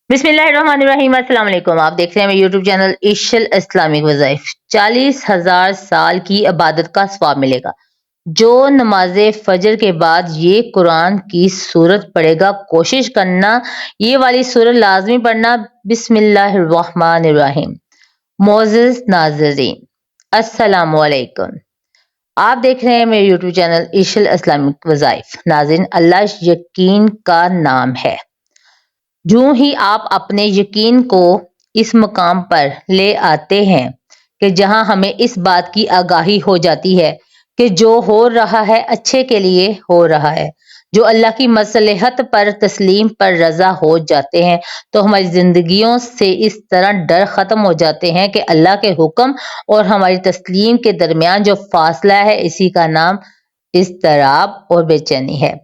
बिस्मिल्लाहिर्रहमानिर्रहीम। अस्सलाम वालेकुम। आप देख रहे हैं मेरे यूट्यूब चैनल इशल इस्लामिक वज़ाइफ। 40,000 साल की इबादत का सवाब मिलेगा। जो नमाज फजर के बाद ये कुरान की सूरत पढ़ेगा, कोशिश करना ये वाली सूरत लाजमी पढ़ना। बिस्मिल्लाहिर्रहमानिर्रहीम। मोअज़्ज़िज़ नाज़रीन, अस्सलामु अलैकुम। आप देख रहे हैं मेरे यूट्यूब चैनल इशल इस्लामिक वज़ाइफ। नाज़रीन, अल्लाह यकीन का नाम है। यूं ही आप अपने यकीन को इस मकाम पर ले आते हैं कि जहां हमें इस बात की आगाही हो जाती है कि जो हो रहा है अच्छे के लिए हो रहा है, जो अल्लाह की मसलहत पर तस्लीम पर रजा हो जाते हैं, तो हमारी जिंदगियों से इस तरह डर खत्म हो जाते हैं कि अल्लाह के हुक्म और हमारी तस्लीम के दरमियान जो फासला है, इसी का नाम इज़्तिराब और बेचैनी है।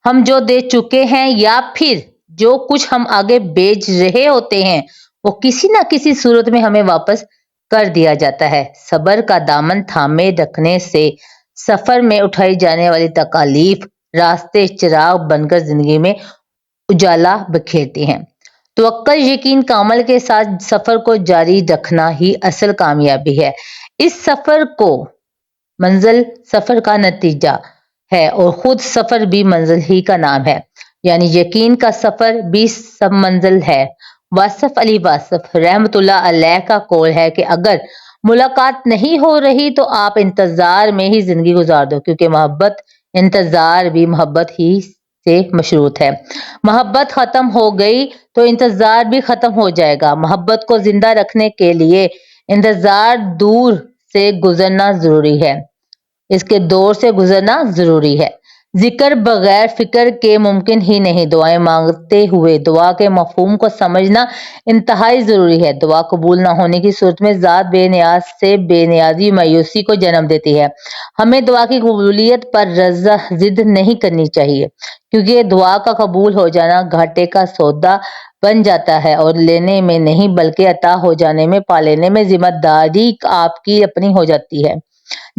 हम जो दे चुके हैं या फिर जो कुछ हम आगे बेच रहे होते हैं, वो किसी ना किसी सूरत में हमें वापस कर दिया जाता है। सब्र का दामन थामे रखने से सफर में उठाई जाने वाली तकालीफ रास्ते चिराग बनकर जिंदगी में उजाला बिखेरती हैं। तवक्कल यकीन का अमल के साथ सफर को जारी रखना ही असल कामयाबी है। इस सफर को मंजिल सफर का नतीजा है और खुद सफर भी मंजिल ही का नाम है। यानी यकीन का सफर भी सब मंजिल है। वासफ अली वासफ रहमतुल्लाह अलैह का कौल है कि अगर मुलाकात नहीं हो रही तो आप इंतजार में ही जिंदगी गुजार दो, क्योंकि मोहब्बत इंतजार भी मोहब्बत ही से मशरूत है। मोहब्बत खत्म हो गई तो इंतजार भी खत्म हो जाएगा। मोहब्बत को जिंदा रखने के लिए इंतजार दूर से गुजरना जरूरी है, इसके दौर से गुजरना जरूरी है। जिक्र बगैर फिक्र के मुमकिन ही नहीं। दुआएं मांगते हुए दुआ के मफहूम को समझना इंतहाई जरूरी है। दुआ कबूल न होने की सूरत में ज़ात बेनियाज से बेनियाजी मायूसी को जन्म देती है। हमें दुआ की कबूलियत पर रजा जिद नहीं करनी चाहिए, क्योंकि दुआ का कबूल हो जाना घाटे का सौदा बन जाता है और लेने में नहीं बल्कि अता हो जाने में, पा लेने में जिम्मेदारी आपकी अपनी हो जाती है।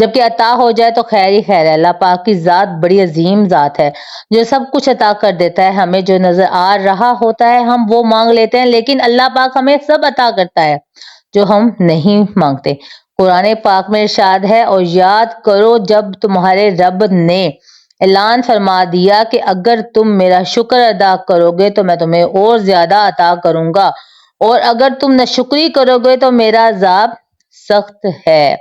जबकि अता हो जाए तो खैर ही खैर है। अल्लाह पाक की ज़ात बड़ी अजीम ज़ात है जो सब कुछ अता कर देता है। हमें जो नजर आ रहा होता है हम वो मांग लेते हैं, लेकिन अल्लाह पाक हमें सब अता करता है जो हम नहीं मांगते। कुरान पाक में इरशाद है, और याद करो जब तुम्हारे रब ने ऐलान फरमा दिया कि अगर तुम मेरा शुक्र अदा करोगे तो मैं तुम्हें और ज्यादा अता करूंगा, और अगर तुम नाशुक्री करोगे तो मेरा अजाब सख्त है।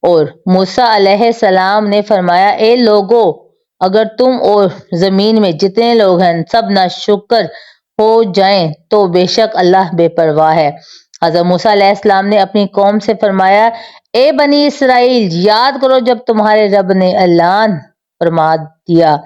और मूसा अलैहिस्सलाम ने फरमाया, ए लोगो, अगर तुम और जमीन में जितने लोग हैं सब नाशुक्र हो जाएं तो बेशक अल्लाह बेपरवाह है। हज़रत मूसा अलैहिस्सलाम ने अपनी कौम से फरमाया, ए बनी इसराइल, याद करो जब तुम्हारे रब ने ऐलान फरमा दिया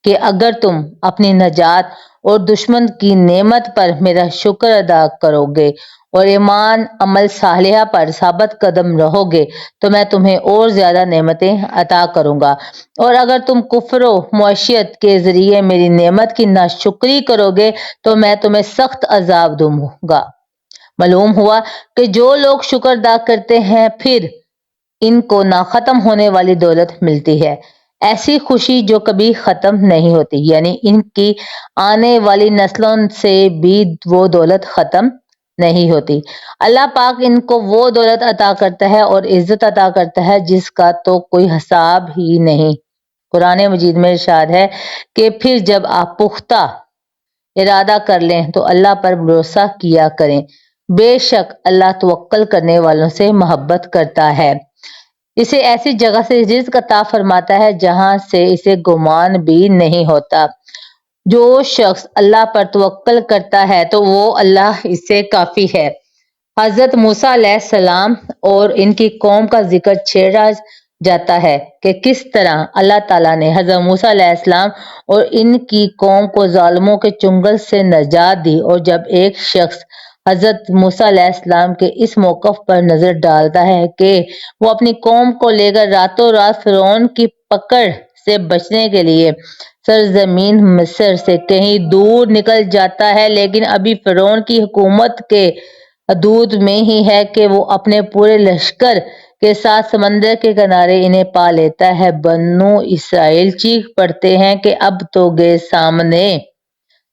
कि अगर तुम अपनी नजात और दुश्मन की नेमत पर मेरा शुक्र अदा करोगे और ईमान अमल सालिहा पर साबित कदम रहोगे तो मैं तुम्हें और ज्यादा नेमतें अता करूंगा, और अगर तुम कुफ्र मुआशियत के जरिए मेरी नेमत की नाशुक्री करोगे तो मैं तुम्हें सख्त अजाब दूंगा। मालूम हुआ कि जो लोग शुक्र अदा करते हैं फिर इनको ना खत्म होने वाली दौलत मिलती है, ऐसी खुशी जो कभी खत्म नहीं होती। यानी इनकी आने वाली नस्लों से भी वो दौलत खत्म नहीं होती। अल्लाह पाक इनको वो दौलत अता करता है और इज्जत अता करता है जिसका तो कोई हिसाब ही नहीं। कुरान मजीद में इरशाद है कि फिर जब आप पुख्ता इरादा कर लें तो अल्लाह पर भरोसा किया करें, बेशक अल्लाह तवक्कल करने वालों से मोहब्बत करता है। इसे ऐसी जगह से रिज़्क अता फरमाता है जहां से इसे गुमान भी नहीं होता। जो शख्स अल्लाह पर तवक्कल करता है तो वो अल्लाह इससे काफी है। हजरत मूसा अलैहिस्सलाम और इनकी कौम का जिक्र छेड़ा जाता है कि किस तरह अल्लाह ताला ने हजरत मूसा अलैहिस्सलाम और इनकी कौम को जालिमों के चुंगल से नजात दी। और जब एक शख्स हजरत मूसा अलैहिस्सलाम के इस मौकफ पर नजर डालता है कि वो अपनी कौम को लेकर रातों रात फिरौन की पकड़ से बचने के लिए सरजमीन मिस्र से कहीं दूर निकल जाता है, लेकिन अभी फिरौन की हुकूमत के हदूद में ही है कि वो अपने पूरे लश्कर के साथ समंदर के किनारे इन्हें पा लेता है। बन्नू इसराइल चीख पड़ते हैं कि अब तो गए सामने।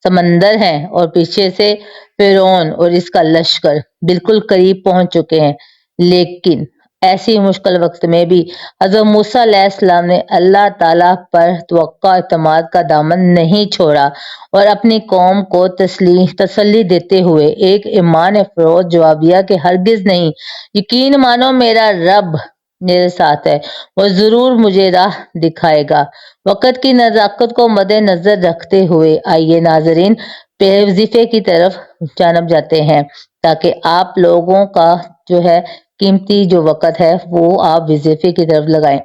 سمندر ہیں اور پیچھے سے فرعون اور اس کا لشکر بالکل قریب پہنچ چکے ہیں، لیکن ایسی مشکل وقت میں بھی حضرت موسیٰ علیہ السلام نے اللہ تعالیٰ پر توقع اعتماد کا دامن نہیں چھوڑا اور اپنی قوم کو تسلی دیتے ہوئے ایک ایمان افروز جواب دیا کہ ہرگز نہیں، یقین مانو میرا رب میرے ساتھ ہے، وہ ضرور مجھے راہ دکھائے گا۔ وقت کی نزاکت کو مد نظر رکھتے ہوئے آئیے ناظرین پہلے وظیفے کی طرف جانب جاتے ہیں، تاکہ آپ لوگوں کا جو ہے قیمتی جو وقت ہے وہ آپ وظیفے کی طرف لگائیں۔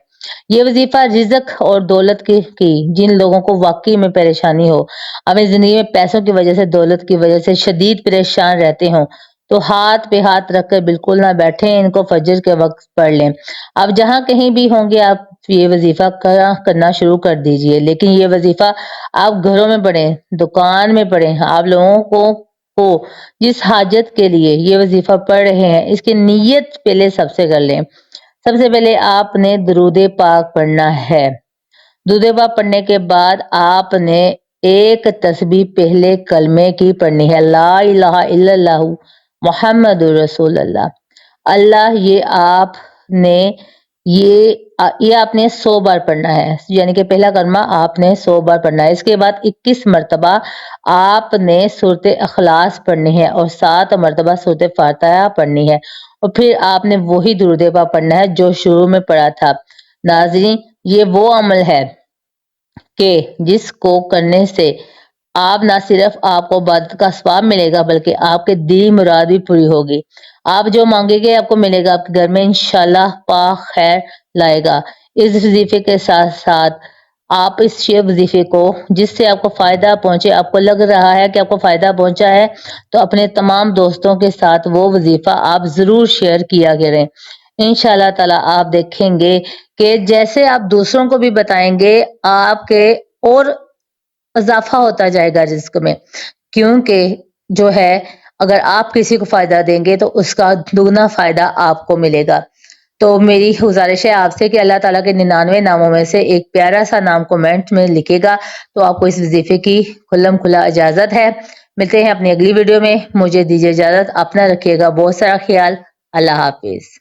یہ وظیفہ رزق اور دولت کی جن لوگوں کو واقعی میں پریشانی ہو، اپنی زندگی میں پیسوں کی وجہ سے، دولت کی وجہ سے شدید پریشان رہتے ہوں، تو ہاتھ پہ ہاتھ رکھ کر بالکل نہ بیٹھیں، ان کو فجر کے وقت پڑھ لیں۔ آپ جہاں کہیں بھی ہوں گے آپ یہ وظیفہ کرنا شروع کر دیجئے، لیکن یہ وظیفہ آپ گھروں میں پڑھیں، دکان میں پڑھیں، آپ لوگوں کو جس حاجت کے لیے یہ وظیفہ پڑھ رہے ہیں اس کی نیت پہلے سب سے کر لیں۔ سب سے پہلے آپ نے درود پاک پڑھنا ہے۔ درود پاک پڑھنے کے بعد آپ نے ایک تسبیح پہلے کلمے کی پڑھنی ہے، لا الہ الا اللہ محمد رسول اللہ۔ اللہ یہ آپ نے 100 بار پڑھنا ہے، یعنی کہ پہلا کلمہ آپ نے 100 بار پڑھنا ہے۔ اس کے بعد 21 مرتبہ آپ نے سورۃ اخلاص پڑھنی ہے اور 7 مرتبہ سورۃ فاتحہ پڑھنی ہے، اور پھر آپ نے وہی درود پاک پڑھنا ہے جو شروع میں پڑھا تھا۔ ناظرین یہ وہ عمل ہے کہ جس کو کرنے سے آپ نہ صرف آپ کو عبادت کا ثواب ملے گا بلکہ آپ کے دلی مراد بھی پوری ہوگی۔ آپ جو مانگیں گے آپ کو ملے گا، آپ کے گھر میں انشاءاللہ پاک خیر لائے گا۔ اس وظیفے کے ساتھ ساتھ آپ اس وظیفے کو جس سے آپ کو فائدہ پہنچے، آپ کو لگ رہا ہے کہ آپ کو فائدہ پہنچا ہے، تو اپنے تمام دوستوں کے ساتھ وہ وظیفہ آپ ضرور شیئر کیا کریں۔ انشاءاللہ تعالی آپ دیکھیں گے کہ جیسے آپ دوسروں کو بھی بتائیں گے آپ کے اور اضافہ ہوتا جائے گا رزق میں، کیونکہ جو ہے اگر آپ کسی کو فائدہ دیں گے تو اس کا دگنا فائدہ آپ کو ملے گا۔ تو میری گزارش ہے آپ سے کہ اللہ تعالیٰ کے 99 ناموں میں سے ایک پیارا سا نام کمنٹ میں لکھے گا تو آپ کو اس وظیفے کی کھلم کھلا اجازت ہے۔ ملتے ہیں اپنی اگلی ویڈیو میں، مجھے دیجیے اجازت، اپنا رکھیے گا بہت سارا خیال، اللہ حافظ۔